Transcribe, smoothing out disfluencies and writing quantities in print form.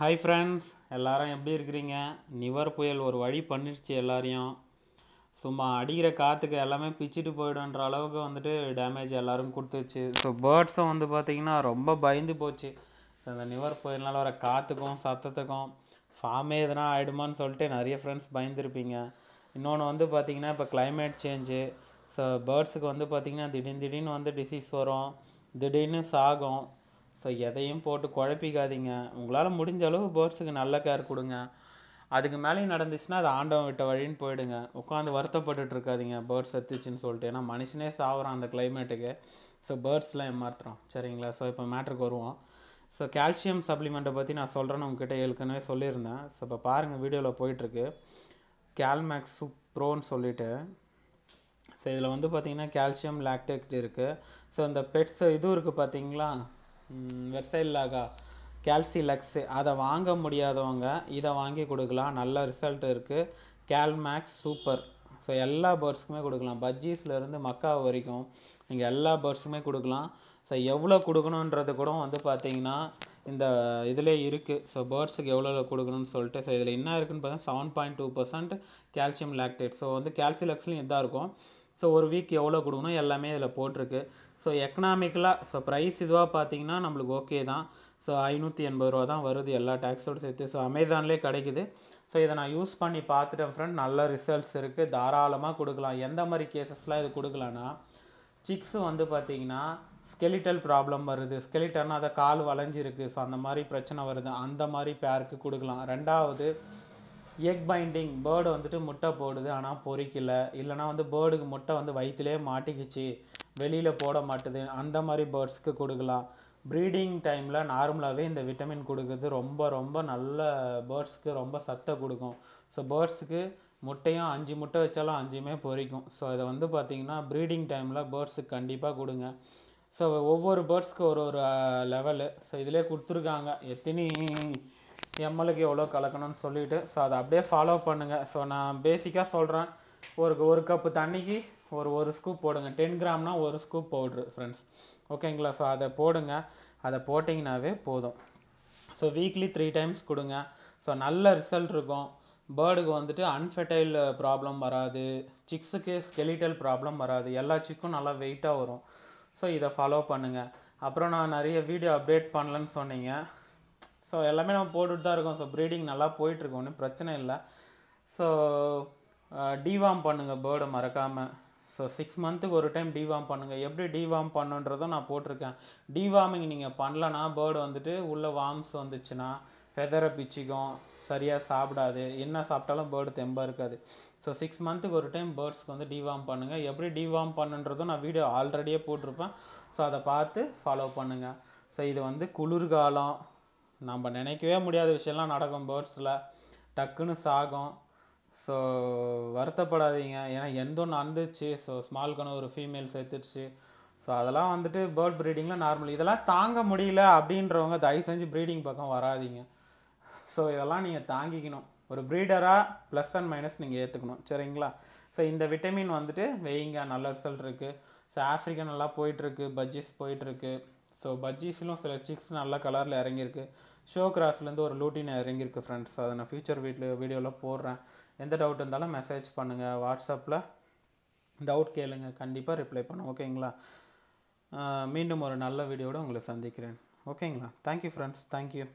Hi friends, எல்லாரும் எப்படி இருக்கிறீங்க? நிவர் புயல் ஒரு வழி பண்ணிடுச்சு எல்லாரையும். சும்மா அடிக்கிற காற்றுக்கு எல்லாமே பிச்சுட்டு போயிடுன்ற அளவுக்கு வந்துட்டு டேமேஜ் எல்லாரும் கொடுத்துச்சு. ஸோ பேர்ட்ஸும் வந்து பார்த்திங்கன்னா ரொம்ப பயந்து போச்சு. அந்த நிவர் புயல்னால் வர காற்றுக்கும் சத்தத்துக்கும் ஃபார்மே எதனா ஆகிடுமான்னு சொல்லிட்டு நிறைய ஃப்ரெண்ட்ஸ் பயந்துருப்பீங்க. இன்னொன்று வந்து பார்த்திங்கன்னா இப்போ கிளைமேட் சேஞ்சு. ஸோ பேர்ட்ஸுக்கு வந்து பார்த்திங்கன்னா திடீர்னு வந்து டிசீஸ் வரும், திடீர்னு சாகும். ஸோ எதையும் போட்டு குழப்பிக்காதீங்க. உங்களால் முடிஞ்ச அளவு பேர்ட்ஸுக்கு நல்ல கேர் கொடுங்க. அதுக்கு மேலேயும் நடந்துச்சுன்னா அது ஆண்டவன் விட்ட வழின்னு போயிடுங்க. உட்காந்து வருத்தப்பட்டுட்டு இருக்காதிங்க பேர்ட்ஸ் செத்துச்சுன்னு சொல்லிட்டு. ஏன்னா மனுஷனே சாகுறான் அந்த கிளைமேட்டுக்கு. ஸோ பேர்ட்ஸ்லாம் ஏமாத்துறோம். சரிங்களா? ஸோ இப்போ மேட்ருக்கு வருவோம். ஸோ கால்சியம் சப்ளிமெண்ட்டை பற்றி நான் சொல்கிறேன்னு உங்ககிட்ட ஏற்கனவே சொல்லியிருந்தேன். ஸோ இப்போ பாருங்கள், வீடியோவில் போயிட்டுருக்கு. கால்மேக்ஸ் ப்ரோன்னு சொல்லிவிட்டு. ஸோ இதில் வந்து பார்த்திங்கன்னா கால்சியம் லாக்டேட் இருக்குது. ஸோ இந்த பெட்ஸ் இதுவும் இருக்குது பார்த்தீங்களா, வெர்சைல்லாகா கால்சிலக்ஸு, அதை வாங்க முடியாதவங்க இதை வாங்கி கொடுக்கலாம். நல்ல ரிசல்ட் இருக்குது. கால்மேக்ஸ் சூப்பர். ஸோ எல்லா பேர்ட்ஸுக்குமே கொடுக்கலாம். பஜ்ஜீஸ்லேருந்து மக்கா வரைக்கும் நீங்கள் எல்லா பேர்ட்ஸுக்குமே கொடுக்கலாம். ஸோ எவ்வளோ கொடுக்கணுன்றது கூட வந்து பார்த்திங்கன்னா இந்த இதிலே இருக்குது. ஸோ பேர்ட்ஸுக்கு எவ்வளோ கொடுக்கணும்னு சொல்லிட்டு. ஸோ இதில் என்ன இருக்குதுன்னு பார்த்தா 7.2% கால்சியம் லாக்டேட். ஸோ வந்து கால்சிலக்ஸ்லையும் இதாக இருக்கும். ஸோ ஒரு வீக் எவ்வளோ கொடுக்கணும் எல்லாமே இதில் போட்டிருக்கு. ஸோ எக்கனாமிக்கலாக ஸோ ப்ரைஸ் இதுவாக பார்த்தீங்கன்னா நம்மளுக்கு ஓகே தான். ஸோ 580 ரூபா தான் வருது எல்லா டேக்ஸோடு சேர்த்து. ஸோ அமேசான்லேயே கிடைக்குது. ஸோ இதை நான் யூஸ் பண்ணி பார்த்துட்டேன் ஃப்ரெண்ட். நல்ல ரிசல்ட்ஸ் இருக்குது. தாராளமாக கொடுக்கலாம். எந்த மாதிரி கேசஸ்லாம் இது கொடுக்கலான்னா, சிக்ஸு வந்து பார்த்திங்கன்னா ஸ்கெலிட்டல் ப்ராப்ளம் வருது. ஸ்கெலிட்டன்னா அதை கால் வளைஞ்சிருக்கு. ஸோ அந்த மாதிரி பிரச்சனை வருது. அந்த மாதிரி பேருக்கு கொடுக்கலாம். ரெண்டாவது எக் பைண்டிங், பேர்டு வந்துட்டு முட்டை போடுது ஆனால் பொரிக்கலை, இல்லைனா வந்து பேர்டுக்கு முட்டை வந்து வயிற்றுலே மாட்டிக்கிச்சு, வெளியில் போட மாட்டுது, அந்த மாதிரி பேர்ட்ஸ்க்கு கொடுக்கலாம். ப்ரீடிங் டைமில் நார்மலாகவே இந்த விட்டமின் கொடுக்குறது ரொம்ப ரொம்ப நல்ல பேர்ட்ஸ்க்கு ரொம்ப சத்தை கொடுக்கும். ஸோ பேர்ட்ஸுக்கு முட்டையும் 5 முட்டை வச்சாலும் 5மே பொரிக்கும். ஸோ இதை வந்து பார்த்திங்கன்னா ப்ரீடிங் டைமில் பேர்ட்ஸுக்கு கண்டிப்பாக கொடுங்க. ஸோ ஒவ்வொரு பேர்ட்ஸ்க்கு ஒரு ஒரு லெவலு ஸோ இதிலே கொடுத்துருக்காங்க, எத்தனை எம்எல்க்கு எவ்வளோ கலக்கணும்னு சொல்லிவிட்டு. ஸோ அதை அப்படியே ஃபாலோ பண்ணுங்கள். ஸோ நான் பேசிக்காக சொல்கிறேன். ஒரு கப்பு தண்ணிக்கு ஒரு ஸ்கூப் போடுங்க. 10 கிராம்னா ஒரு ஸ்கூப் பவுட்ரு ஃப்ரெண்ட்ஸ். ஓகேங்களா? ஸோ அதை போடுங்க. அதை போட்டிங்கனாவே போதும். ஸோ வீக்லி 3 டைம்ஸ் கொடுங்க. ஸோ நல்ல ரிசல்ட் இருக்கும். பேர்டுக்கு வந்துட்டு அன்ஃபெர்டைல் ப்ராப்ளம் வராது. சிக்ஸுக்கு ஸ்கெலிட்டல் ப்ராப்ளம் வராது. எல்லா சிக்கும் நல்லா வெயிட்டாக வரும். ஸோ இதை ஃபாலோ பண்ணுங்கள். அப்புறம் நான் நிறைய வீடியோ அப்டேட் பண்ணலன்னு சொன்னீங்க. ஸோ எல்லாமே நம்ம போட்டுட்டு தான் இருக்கோம். ஸோ ப்ரீடிங் நல்லா போயிட்டுருக்கோம், ஒன்றும் பிரச்சனை இல்லை. ஸோ டிவார்ம் பண்ணுங்கள் பேர்டை மறக்காமல். ஸோ 6 மந்த்துக்கு ஒரு டைம் டிவார்ம் பண்ணுங்கள். எப்படி டிவார்ம் பண்ணுன்றதும் நான் போட்டிருக்கேன். டிவார்மிங் நீங்கள் பண்ணலன்னா பேர்டு வந்துட்டு உள்ளே வார்ம்ஸ் வந்துச்சுன்னா ஃபெதரை பிச்சுக்கும், சரியாக சாப்பிடாது, என்ன சாப்பிட்டாலும் பேர்டு தெம்பாக இருக்காது. ஸோ 6 மந்த்துக்கு ஒரு டைம் பேர்ட்ஸ்க்கு வந்து டிவார்ம் பண்ணுங்கள். எப்படி டிவார்ம் பண்ணுன்றதும் நான் வீடியோ ஆல்ரெடியே போட்டிருப்பேன். ஸோ அதை பார்த்து ஃபாலோ பண்ணுங்கள். ஸோ இது வந்து குளிர்காலம், நம்ம நினைக்கவே முடியாத விஷயம்லாம் நடக்கும் பேர்ட்ஸில், டக்குன்னு சாகும். ஸோ வருத்தப்படாதீங்க. ஏன்னா எந்தொன்று வந்துச்சு. ஸோ ஸ்மால் கணு ஒரு ஃபீமேல் சேர்த்துடுச்சு. ஸோ அதெல்லாம் வந்துட்டு பேர்ட் ப்ரீடிங்கில் நார்மல். இதெல்லாம் தாங்க முடியல அப்படின்றவங்க தயவு செஞ்சு ப்ரீடிங் பக்கம் வராதிங்க. ஸோ இதெல்லாம் நீங்கள் தாங்கிக்கணும். ஒரு ப்ரீடராக ப்ளஸ் அண்ட் மைனஸ் நீங்கள் ஏற்றுக்கணும். சரிங்களா? ஸோ இந்த விட்டமின் வந்துட்டு வெயிங்க, நல்ல ரிசல்ட் இருக்குது. ஸோ ஆஃப்ரிக்கன் நல்லா போயிட்டுருக்கு, பஜ்ஜீஸ் போயிட்டுருக்கு. ஸோ பஜ்ஜீஸ்லும் சில சிக்ஸ் நல்ல கலரில் இறங்கியிருக்கு. ஷோ கிராஸ்லேருந்து ஒரு லூட்டின் இறங்கியிருக்கு ஃப்ரெண்ட்ஸ். அதை நான் ஃபியூச்சர் வீடியோவில் போடுறேன். எந்த டவுட் இருந்தாலும் மெசேஜ் பண்ணுங்கள். வாட்ஸ்அப்பில் டவுட் கேளுங்க, கண்டிப்பாக ரிப்ளை பண்ணும். ஓகேங்களா? மீண்டும் ஒரு நல்ல வீடியோடு உங்களை சந்திக்கிறேன். ஓகேங்களா? Thank you friends. தேங்க்யூ.